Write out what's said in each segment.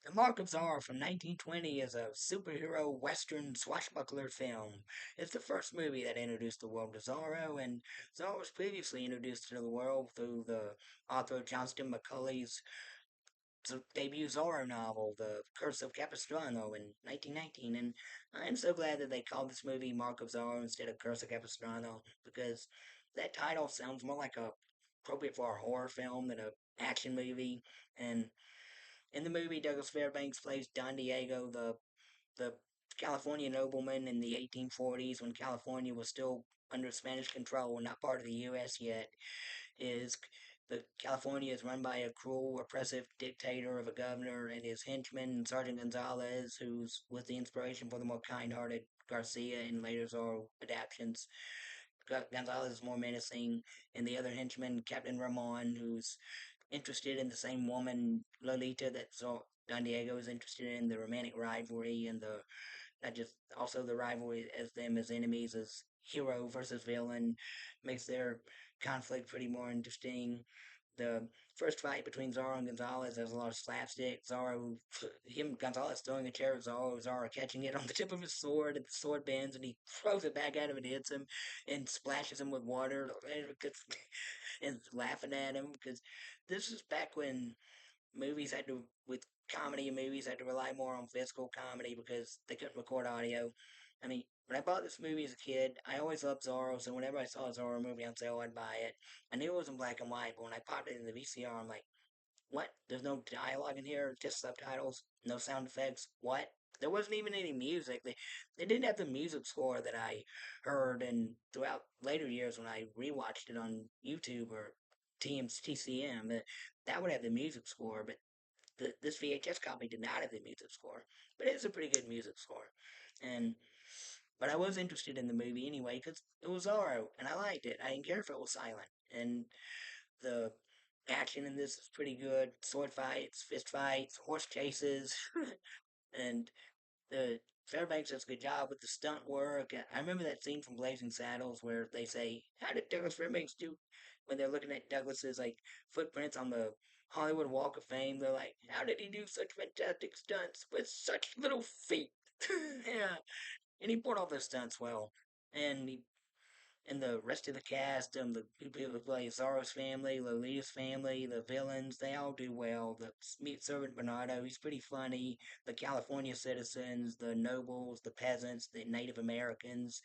The Mark of Zorro from 1920 is a superhero western swashbuckler film. It's the first movie that introduced the world to Zorro, and Zorro was previously introduced to the world through the Arthur Johnston McCulley's debut Zorro novel, The Curse of Capistrano, in 1919. And I'm so glad that they called this movie Mark of Zorro instead of Curse of Capistrano, because that title sounds more like a appropriate for a horror film than a action movie. And in the movie, Douglas Fairbanks plays Don Diego, the California nobleman in the 1840s when California was still under Spanish control, not part of the U.S. yet. Is the California is run by a cruel, oppressive dictator of a governor and his henchman Sergeant Gonzalez, who's was the inspiration for the more kind-hearted Garcia in later Zorro adaptations. Gonzalez is more menacing, and the other henchman, Captain Ramon, who's interested in the same woman, Lolita, that Don Diego is interested in, the romantic rivalry and the not just also the rivalry as them as enemies as hero versus villain makes their conflict pretty more interesting. The first fight between Zorro and Gonzalez has a lot of slapstick. Gonzalez throwing a chair at Zorro, Zorro catching it on the tip of his sword, and the sword bends, and he throws it back at him and hits him, and splashes him with water, and laughing at him because this is back when movies had to with comedy movies had to rely more on physical comedy because they couldn't record audio. I mean, when I bought this movie as a kid, I always loved Zorro, so whenever I saw a Zorro movie on sale, I'd buy it. I knew it was in black and white, but when I popped it in the VCR, I'm like, what? There's no dialogue in here, just subtitles, no sound effects. What? There wasn't even any music. They didn't have the music score that I heard, and throughout later years when I rewatched it on YouTube or TCM, that would have the music score, but this VHS copy did not have the music score, but it's a pretty good music score. And but I was interested in the movie anyway because it was Zorro, and I liked it. I didn't care if it was silent, and the action in this is pretty good. Sword fights, fist fights, horse chases, and the Fairbanks does a good job with the stunt work. I remember that scene from Blazing Saddles where they say, "How did Douglas Fairbanks do?" When they're looking at Douglas's like footprints on the Hollywood Walk of Fame, they're like, "How did he do such fantastic stunts with such little feet?" Yeah, and he pulled off the stunts well, and he and the rest of the cast, the people who play Zorro's family, Lolita's family, the villains, they all do well. The meat servant Bernardo, he's pretty funny. The California citizens, the nobles, the peasants, the Native Americans,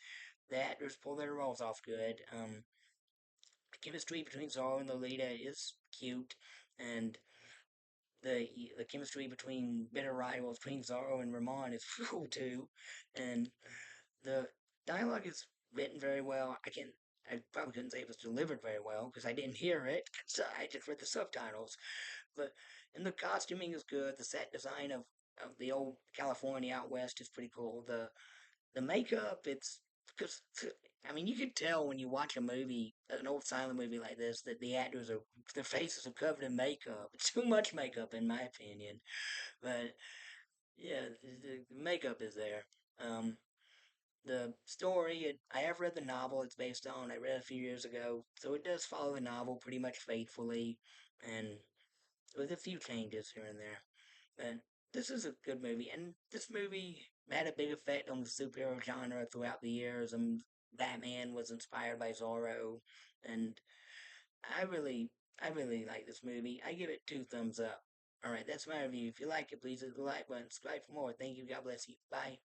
the actors pull their roles off good. The chemistry between Zorro and Lolita is cute, and the chemistry between bitter rivals between Zorro and Ramon is cool too, and the dialogue is written very well. I probably couldn't say it was delivered very well because I didn't hear it, so I just read the subtitles. But and the costuming is good. The set design of the old California out west is pretty cool. The makeup, it's because I mean you could tell when you watch a movie, an old silent movie like this, that the actors are their faces are covered in makeup. It's too much makeup in my opinion, but yeah, the makeup is there. Um, the story, I have read the novel it's based on. I read it a few years ago, so it does follow the novel pretty much faithfully, and with a few changes here and there. But this is a good movie, and this movie had a big effect on the superhero genre throughout the years. And Batman was inspired by Zorro, and I really, I really like this movie. I give it 2 thumbs up. All right, that's my review. If you like it, please hit the like button. Subscribe for more. Thank you. God bless you. Bye.